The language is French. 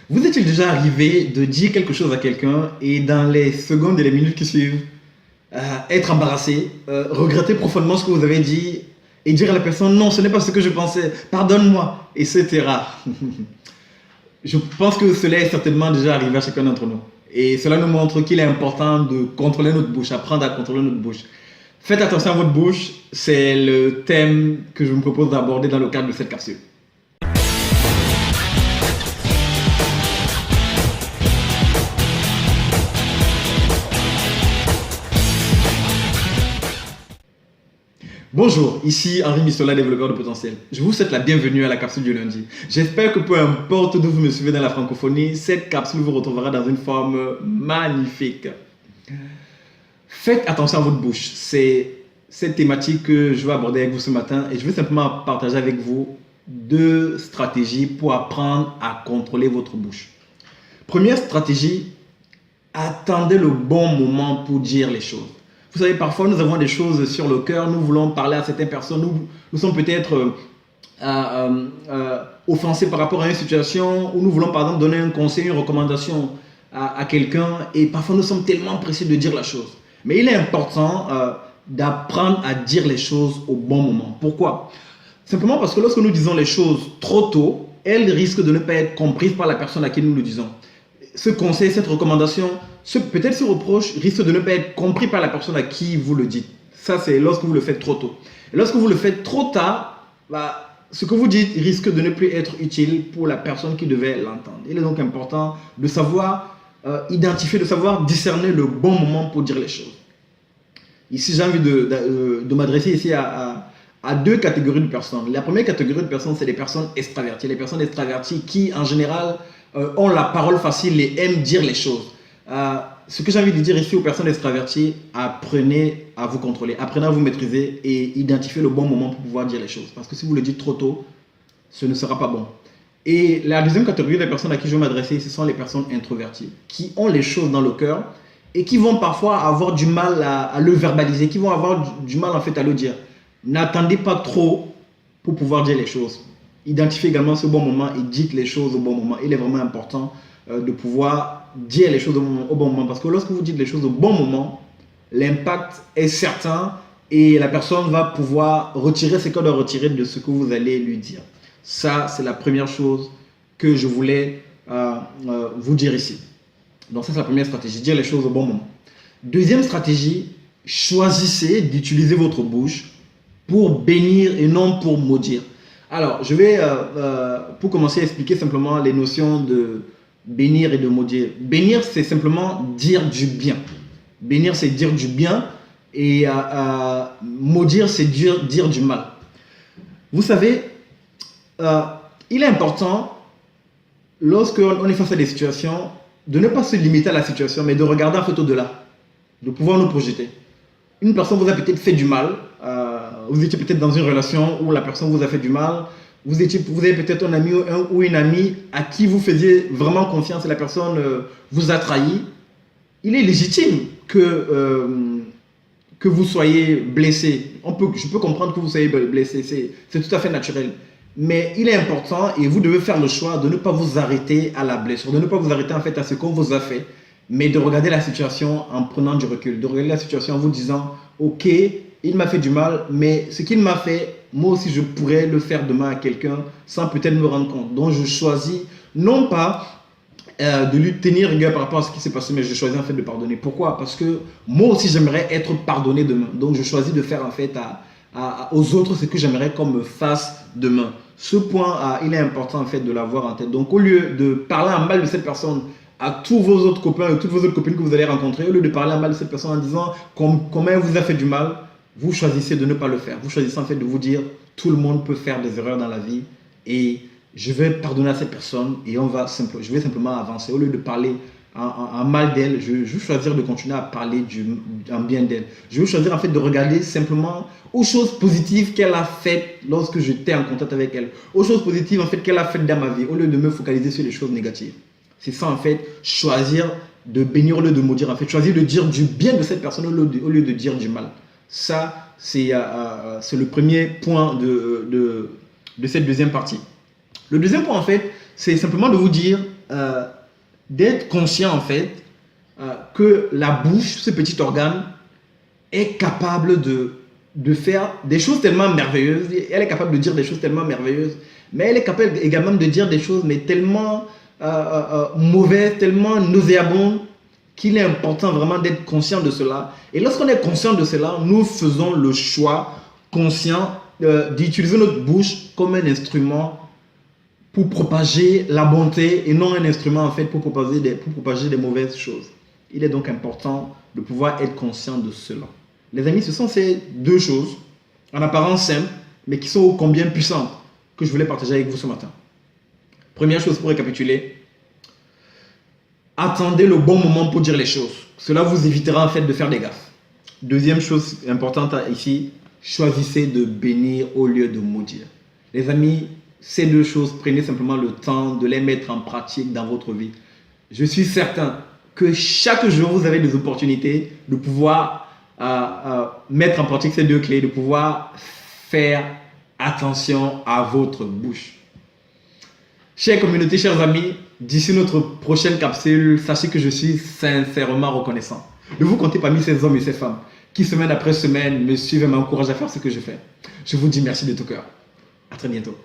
Vous est-il déjà arrivé de dire quelque chose à quelqu'un et dans les secondes et les minutes qui suivent, être embarrassé, regretter profondément ce que vous avez dit et dire à la personne non, ce n'est pas ce que je pensais, pardonne-moi, etc. Je pense que cela est certainement déjà arrivé à chacun d'entre nous. Et cela nous montre qu'il est important de contrôler notre bouche, apprendre à contrôler notre bouche. Faites attention à votre bouche, c'est le thème que je me propose d'aborder dans le cadre de cette capsule. Bonjour, ici Henri Missola, développeur de potentiel. Je vous souhaite la bienvenue à la capsule du lundi. J'espère que peu importe d'où vous me suivez dans la francophonie, cette capsule vous retrouvera dans une forme magnifique. Faites attention à votre bouche. C'est cette thématique que je vais aborder avec vous ce matin et je vais simplement partager avec vous deux stratégies pour apprendre à contrôler votre bouche. Première stratégie, attendez le bon moment pour dire les choses. Vous savez, parfois nous avons des choses sur le cœur, nous voulons parler à certaines personnes, nous sommes peut-être offensés par rapport à une situation, ou nous voulons par exemple donner un conseil, une recommandation à quelqu'un, et parfois nous sommes tellement pressés de dire la chose. Mais il est important d'apprendre à dire les choses au bon moment. Pourquoi? Simplement parce que lorsque nous disons les choses trop tôt, elles risquent de ne pas être comprises par la personne à qui nous le disons. Ce conseil, cette recommandation, peut-être ce reproche risque de ne pas être compris par la personne à qui vous le dites. Ça, c'est lorsque vous le faites trop tôt. Et lorsque vous le faites trop tard, ce que vous dites risque de ne plus être utile pour la personne qui devait l'entendre. Il est donc important de savoir identifier, de savoir discerner le bon moment pour dire les choses. Ici, j'ai envie de m'adresser ici à deux catégories de personnes. La première catégorie de personnes, c'est les personnes extraverties. Les personnes extraverties qui, en général, ont la parole facile et aiment dire les choses. Ce que j'ai envie de dire ici aux personnes extraverties, apprenez à vous contrôler, apprenez à vous maîtriser et identifier le bon moment pour pouvoir dire les choses. Parce que si vous le dites trop tôt, ce ne sera pas bon. Et la deuxième catégorie des personnes à qui je vais m'adresser, ce sont les personnes introverties, qui ont les choses dans le cœur et qui vont parfois avoir du mal à le verbaliser, qui vont avoir du mal en fait à le dire. N'attendez pas trop pour pouvoir dire les choses. Identifiez également ce bon moment et dites les choses au bon moment. Il est vraiment important de pouvoir dire les choses au bon moment. Parce que lorsque vous dites les choses au bon moment, l'impact est certain et la personne va pouvoir retirer ce qu'elle doit retirer de ce que vous allez lui dire. Ça, c'est la première chose que je voulais vous dire ici. Donc ça, c'est la première stratégie, dire les choses au bon moment. Deuxième stratégie, choisissez d'utiliser votre bouche pour bénir et non pour maudire. Alors, je vais, pour commencer, expliquer simplement les notions de bénir et de maudire. Bénir, c'est simplement dire du bien. Bénir, c'est dire du bien. Et maudire, c'est dire du mal. Vous savez, il est important, lorsqu'on est face à des situations, de ne pas se limiter à la situation, mais de regarder en fait au-delà, de pouvoir nous projeter. Une personne vous a peut-être fait du mal, vous étiez peut-être dans une relation où la personne vous a fait du mal, vous avez peut-être un ami ou une amie à qui vous faisiez vraiment confiance et la personne vous a trahi. Il est légitime que vous soyez blessé. Je peux comprendre que vous soyez blessé, c'est tout à fait naturel. Mais il est important et vous devez faire le choix de ne pas vous arrêter à la blessure, de ne pas vous arrêter en fait à ce qu'on vous a fait, mais de regarder la situation en prenant du recul, de regarder la situation en vous disant « Ok, il m'a fait du mal, mais ce qu'il m'a fait, moi aussi je pourrais le faire demain à quelqu'un sans peut-être me rendre compte. » Donc je choisis non pas de lui tenir rigueur par rapport à ce qui s'est passé, mais je choisis en fait de pardonner. Pourquoi? Parce que moi aussi j'aimerais être pardonné demain. Donc je choisis de faire en fait aux autres ce que j'aimerais qu'on me fasse demain. Ce point, il est important en fait de l'avoir en tête. Donc au lieu de parler en mal de cette personne à tous vos autres copains et toutes vos autres copines que vous allez rencontrer, au lieu de parler en mal de cette personne en disant comment elle vous a fait du mal, vous choisissez de ne pas le faire. Vous choisissez en fait de vous dire tout le monde peut faire des erreurs dans la vie et je vais pardonner à cette personne et je vais simplement avancer. Au lieu de parler en mal d'elle, je vais choisir de continuer à parler en bien d'elle. Je vais choisir en fait de regarder simplement aux choses positives qu'elle a faites lorsque j'étais en contact avec elle. Aux choses positives en fait qu'elle a faites dans ma vie, au lieu de me focaliser sur les choses négatives. C'est ça en fait, choisir de bénir au lieu de maudire. En fait, choisir de dire du bien de cette personne au lieu de dire du mal. Ça, c'est le premier point de cette deuxième partie. Le deuxième point en fait, c'est simplement de vous dire d'être conscient en fait que la bouche, ce petit organe, est capable de faire des choses tellement merveilleuses. Elle est capable de dire des choses tellement merveilleuses, mais elle est capable également de dire des choses mais tellement mauvaises, tellement nauséabondes, qu'il est important vraiment d'être conscient de cela. Et lorsqu'on est conscient de cela, nous faisons le choix conscient d'utiliser notre bouche comme un instrument pour propager la bonté et non un instrument en fait pour propager des mauvaises choses. Il est donc important de pouvoir être conscient de cela. Les amis, ce sont ces deux choses, en apparence simples, mais qui sont ô combien puissantes, que je voulais partager avec vous ce matin. Première chose pour récapituler, attendez le bon moment pour dire les choses. Cela vous évitera en fait de faire des gaffes. Deuxième chose importante ici, choisissez de bénir au lieu de maudire. Les amis, ces deux choses, prenez simplement le temps de les mettre en pratique dans votre vie. Je suis certain que chaque jour, vous avez des opportunités de pouvoir mettre en pratique ces deux clés, de pouvoir faire attention à votre bouche. Chère communauté, chers amis, d'ici notre prochaine capsule, sachez que je suis sincèrement reconnaissant de vous compter parmi ces hommes et ces femmes qui, semaine après semaine, me suivent et m'encouragent à faire ce que je fais. Je vous dis merci de tout cœur. À très bientôt.